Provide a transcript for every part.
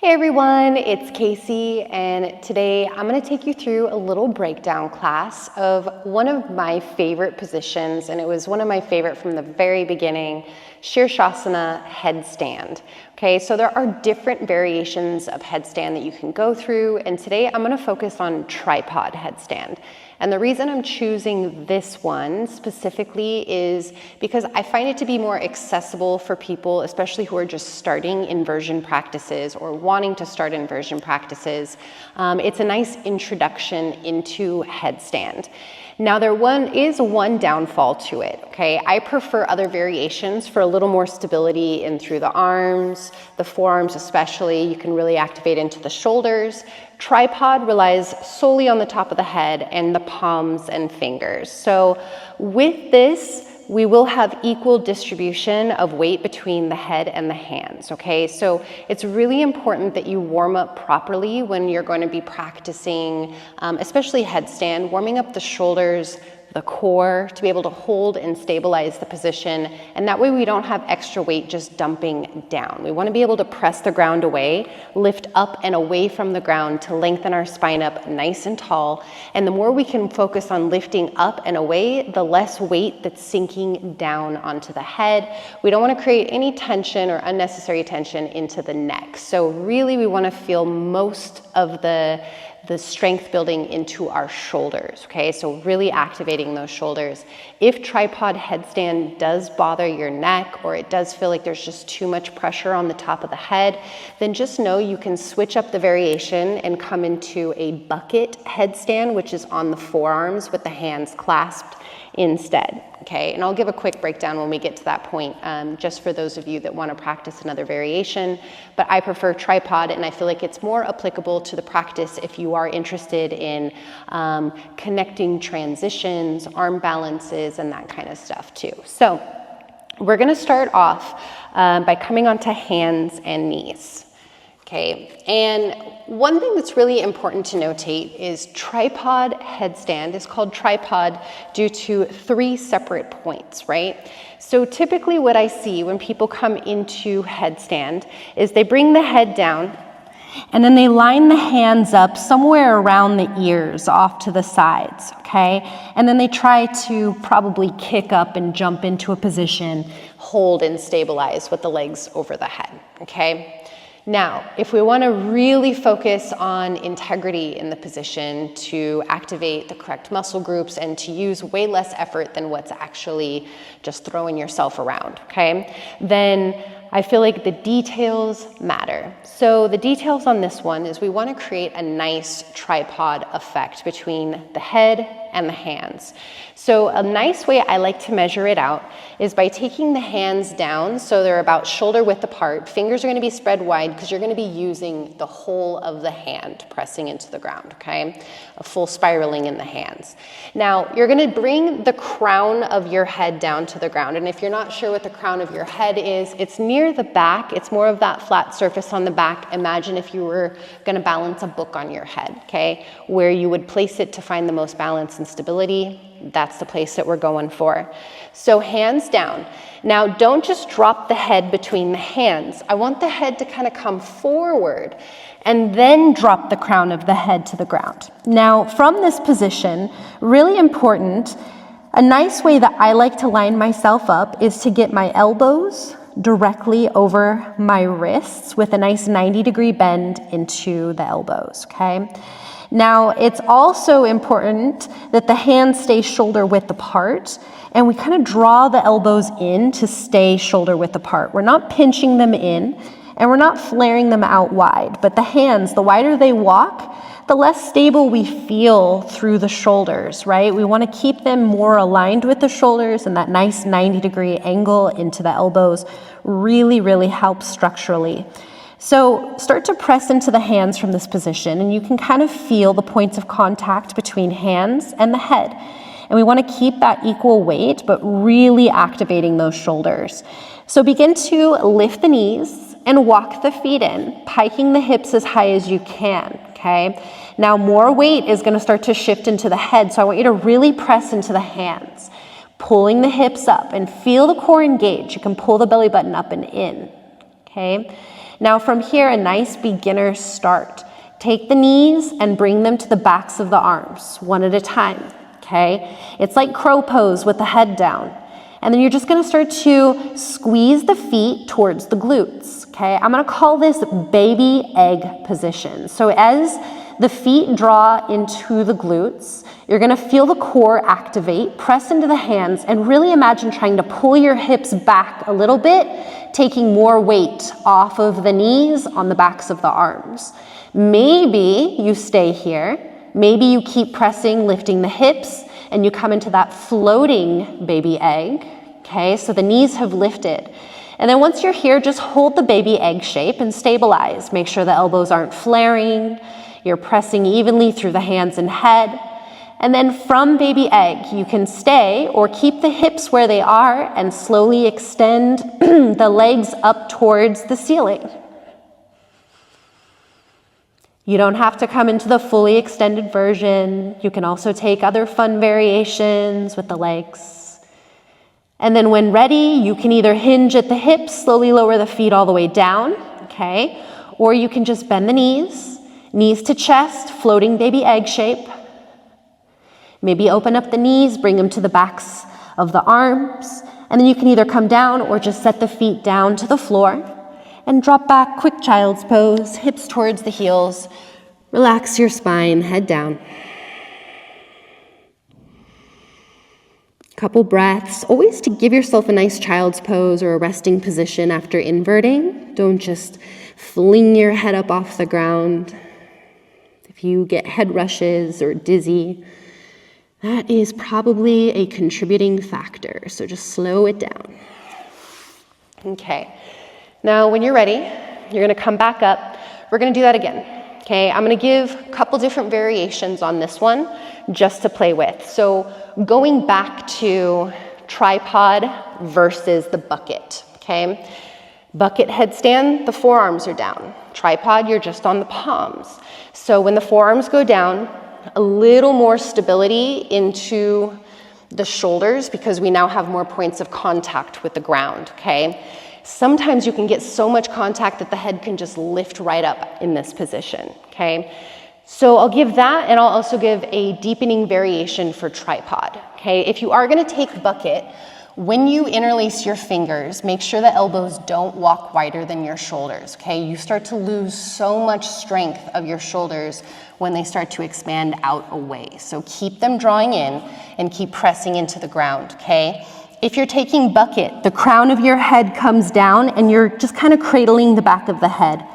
Hey everyone, it's Casey, and today I'm going to take you through a little breakdown class of one of my favorite positions, and it was one of my favorite from the very beginning, Shirshasana headstand. Okay, so there are different variations of headstand that you can go through, and today I'm going to focus on tripod headstand. And the reason I'm choosing this one specifically is because I find it to be more accessible for people, especially who are just starting inversion practices or wanting to start inversion practices. It's a nice introduction into headstand. Now there is one downfall to it, okay? I prefer other variations for a little more stability in through the arms, the forearms especially. You can really activate into the shoulders. Tripod relies solely on the top of the head and the palms and fingers. So with this, we will have equal distribution of weight between the head and the hands, okay? So it's really important that you warm up properly when you're going to be practicing, especially headstand, warming up the shoulders, the core, to be able to hold and stabilize the position. And that way we don't have extra weight just dumping down. We want to be able to press the ground away, lift up and away from the ground to lengthen our spine up nice and tall. And the more we can focus on lifting up and away, the less weight that's sinking down onto the head. We don't want to create any tension or unnecessary tension into the neck. So really we want to feel most of the strength building into our shoulders, okay? So really activating those shoulders. If tripod headstand does bother your neck, or it does feel like there's just too much pressure on the top of the head, then just know you can switch up the variation and come into a bucket headstand, which is on the forearms with the hands clasped instead, okay? And I'll give a quick breakdown when we get to that point, just for those of you that want to practice another variation. But I prefer tripod, and I feel like it's more applicable to the practice if you are interested in connecting transitions, arm balances, and that kind of stuff too. So we're going to start off by coming onto hands and knees. Okay, and one thing that's really important to notate is tripod headstand is called tripod due to 3 separate points, right? So typically what I see when people come into headstand is they bring the head down and then they line the hands up somewhere around the ears off to the sides, okay? And then they try to probably kick up and jump into a position, hold and stabilize with the legs over the head, okay? Now, if we want to really focus on integrity in the position to activate the correct muscle groups and to use way less effort than what's actually just throwing yourself around, okay, then I feel like the details matter. So the details on this one is we want to create a nice tripod effect between the head and the hands. So a nice way I like to measure it out is by taking the hands down so they're about shoulder width apart. Fingers are going to be spread wide because you're going to be using the whole of the hand pressing into the ground, okay? A full spiraling in the hands. Now, you're going to bring the crown of your head down to the ground. And if you're not sure what the crown of your head is, it's near the back. It's more of that flat surface on the back. Imagine if you were going to balance a book on your head, okay? Where you would place it to find the most balance and stability. That's the place that we're going for. So hands down. Now don't just drop the head between the hands. I want the head to kind of come forward and then drop the crown of the head to the ground. Now from this position, really important, a nice way that I like to line myself up is to get my elbows directly over my wrists with a nice 90-degree bend into the elbows, okay? Now, it's also important that the hands stay shoulder width apart, and we kind of draw the elbows in to stay shoulder width apart. We're not pinching them in, and we're not flaring them out wide, but the hands, the wider they walk, the less stable we feel through the shoulders, right? We want to keep them more aligned with the shoulders, and that nice 90-degree angle into the elbows really, really helps structurally. So start to press into the hands from this position, and you can kind of feel the points of contact between hands and the head. And we want to keep that equal weight, but really activating those shoulders. So begin to lift the knees and walk the feet in, piking the hips as high as you can, okay? Now more weight is going to start to shift into the head, so I want you to really press into the hands, pulling the hips up and feel the core engage. You can pull the belly button up and in, okay? Now from here, a nice beginner start. Take the knees and bring them to the backs of the arms, one at a time, okay? It's like crow pose with the head down. And then you're just gonna start to squeeze the feet towards the glutes, okay? I'm gonna call this baby egg position. So as the feet draw into the glutes, you're gonna feel the core activate, press into the hands, and really imagine trying to pull your hips back a little bit, taking more weight off of the knees on the backs of the arms. Maybe you stay here, maybe you keep pressing, lifting the hips, and you come into that floating baby egg, okay? So the knees have lifted. And then once you're here, just hold the baby egg shape and stabilize. Make sure the elbows aren't flaring. You're pressing evenly through the hands and head. And then from baby egg, you can stay or keep the hips where they are and slowly extend the legs up towards the ceiling. You don't have to come into the fully extended version. You can also take other fun variations with the legs. And then when ready, you can either hinge at the hips, slowly lower the feet all the way down, okay? Or you can just bend the knees, knees to chest, floating baby egg shape. Maybe open up the knees, bring them to the backs of the arms, and then you can either come down or just set the feet down to the floor. And drop back, quick child's pose, hips towards the heels. Relax your spine, head down. Couple breaths. Always to give yourself a nice child's pose or a resting position after inverting. Don't just fling your head up off the ground. If you get head rushes or dizzy, that is probably a contributing factor. So just slow it down. Okay. Now, when you're ready, you're gonna come back up. We're gonna do that again, okay? I'm gonna give a couple different variations on this one just to play with. So going back to tripod versus the bucket, okay? Bucket headstand, the forearms are down. Tripod, you're just on the palms. So when the forearms go down, a little more stability into the shoulders because we now have more points of contact with the ground, okay? Sometimes you can get so much contact that the head can just lift right up in this position, okay? So I'll give that, and I'll also give a deepening variation for tripod, okay? If you are gonna take bucket, when you interlace your fingers, make sure the elbows don't walk wider than your shoulders, okay? You start to lose so much strength of your shoulders when they start to expand out away. So keep them drawing in and keep pressing into the ground, okay? If you're taking bucket, the crown of your head comes down and you're just kind of cradling the back of the head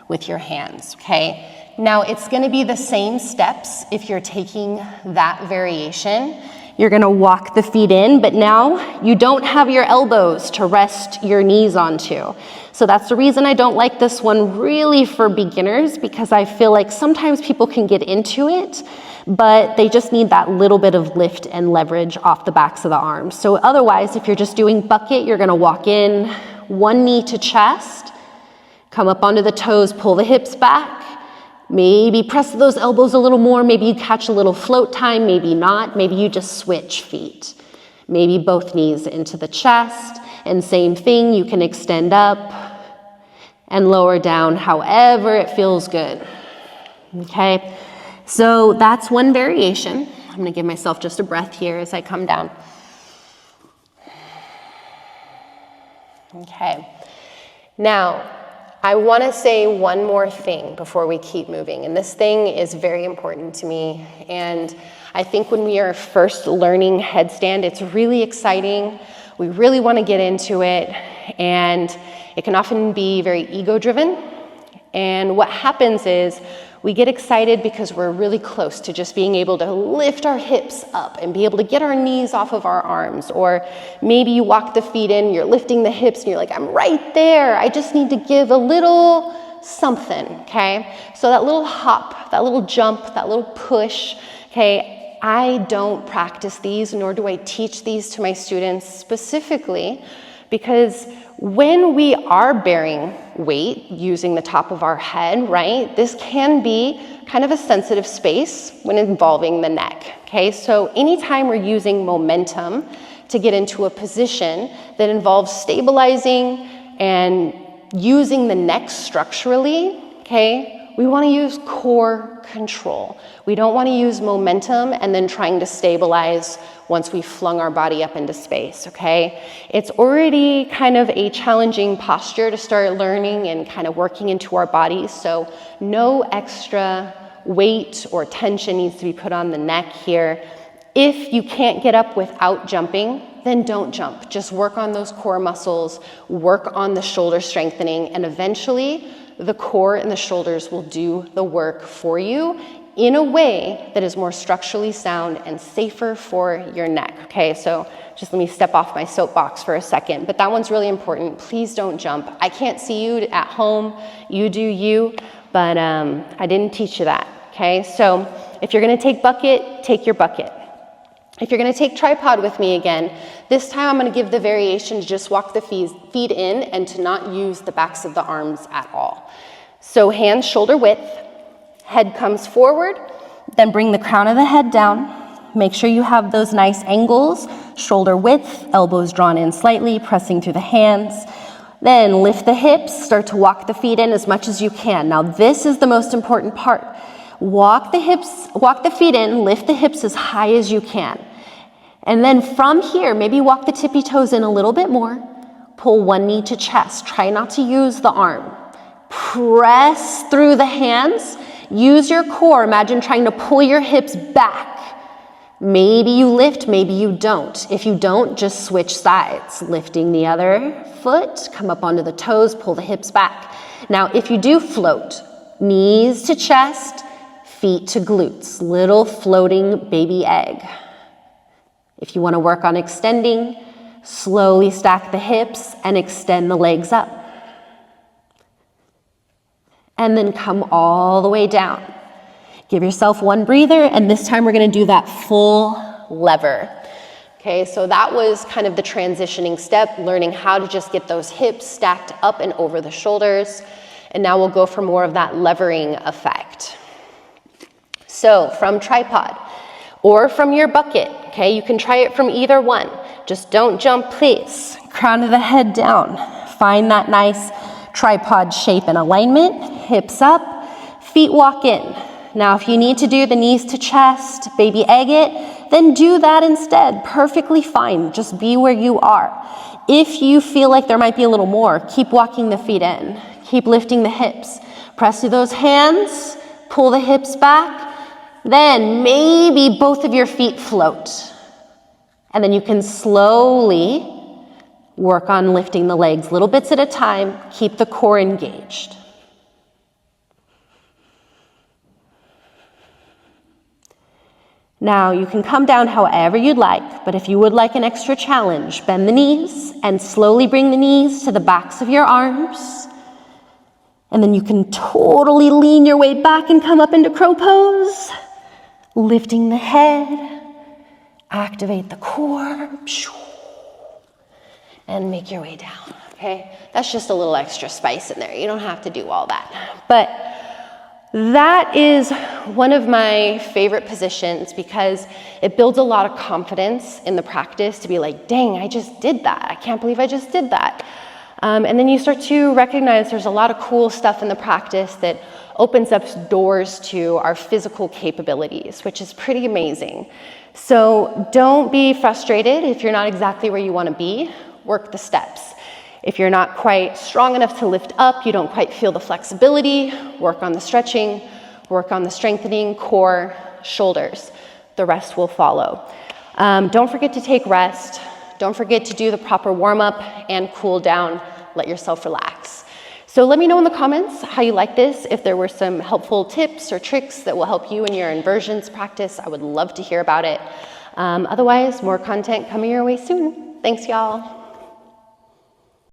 with your hands, okay? Now it's gonna be the same steps if you're taking that variation. You're gonna walk the feet in, but now you don't have your elbows to rest your knees onto. So that's the reason I don't like this one really for beginners, because I feel like sometimes people can get into it, but they just need that little bit of lift and leverage off the backs of the arms. So otherwise, if you're just doing bucket, you're gonna walk in, one knee to chest, come up onto the toes, pull the hips back, maybe press those elbows a little more, maybe you catch a little float time, maybe not, maybe you just switch feet. Maybe both knees into the chest, and same thing, you can extend up and lower down however it feels good, okay? So that's one variation. I'm gonna give myself just a breath here as I come down. Okay, now I wanna say one more thing before we keep moving, and this thing is very important to me, and I think when we are first learning headstand, it's really exciting. We really wanna get into it, and it can often be very ego-driven, and what happens is we get excited because we're really close to just being able to lift our hips up and be able to get our knees off of our arms. Or maybe you walk the feet in, you're lifting the hips and you're like, I'm right there. I just need to give a little something, okay? So that little hop, that little jump, that little push, okay? I don't practice these, nor do I teach these to my students specifically, because when we are bearing weight using the top of our head, right, this can be kind of a sensitive space when involving the neck, okay? So anytime we're using momentum to get into a position that involves stabilizing and using the neck structurally, okay, we want to use core control. We don't want to use momentum and then trying to stabilize once we've flung our body up into space, okay? It's already kind of a challenging posture to start learning and kind of working into our bodies, so no extra weight or tension needs to be put on the neck here. If you can't get up without jumping, then don't jump. Just work on those core muscles, work on the shoulder strengthening, and eventually the core and the shoulders will do the work for you in a way that is more structurally sound and safer for your neck, okay? So just let me step off my soapbox for a second, but that one's really important. Please don't jump. I can't see you at home, you do you, but I didn't teach you that, okay? So if you're gonna take bucket, take your bucket. If you're gonna take tripod with me again, this time I'm gonna give the variation to just walk the feet in and to not use the backs of the arms at all. So hands shoulder width, head comes forward, then bring the crown of the head down. Make sure you have those nice angles, shoulder width, elbows drawn in slightly, pressing through the hands. Then lift the hips, start to walk the feet in as much as you can. Now this is the most important part. Walk the feet in, lift the hips as high as you can. And then from here, maybe walk the tippy toes in a little bit more. Pull one knee to chest. Try not to use the arm. Press through the hands. Use your core. Imagine trying to pull your hips back. Maybe you lift, maybe you don't. If you don't, just switch sides. Lifting the other foot, come up onto the toes, pull the hips back. Now, if you do float, knees to chest, feet to glutes, little floating baby egg. If you want to work on extending, slowly stack the hips and extend the legs up. And then come all the way down. Give yourself one breather, and this time we're going to do that full lever. Okay, so that was kind of the transitioning step, learning how to just get those hips stacked up and over the shoulders. And now we'll go for more of that levering effect. So from tripod or from your bucket, okay, you can try it from either one. Just don't jump, please. Crown of the head down. Find that nice tripod shape and alignment. Hips up, feet walk in. Now, if you need to do the knees to chest, baby egg it, then do that instead. Perfectly fine. Just be where you are. If you feel like there might be a little more, keep walking the feet in. Keep lifting the hips. Press through those hands, pull the hips back. Then maybe both of your feet float. And then you can slowly work on lifting the legs little bits at a time. Keep the core engaged. Now you can come down however you'd like, but if you would like an extra challenge, bend the knees and slowly bring the knees to the backs of your arms. And then you can totally lean your way back and come up into crow pose. Lifting the head, activate the core, and make your way down, okay? That's just a little extra spice in there. You don't have to do all that. But that is one of my favorite positions because it builds a lot of confidence in the practice to be like, dang, I just did that. I can't believe I just did that. And then you start to recognize there's a lot of cool stuff in the practice that opens up doors to our physical capabilities, which is pretty amazing. So don't be frustrated if you're not exactly where you want to be. Work the steps. If you're not quite strong enough to lift up, you don't quite feel the flexibility, work on the stretching, work on the strengthening, core, shoulders. The rest will follow. Don't forget to take rest. Don't forget to do the proper warm-up and cool down. Let yourself relax. So let me know in the comments how you like this, if there were some helpful tips or tricks that will help you in your inversions practice. I would love to hear about it. Otherwise, more content coming your way soon. Thanks, y'all.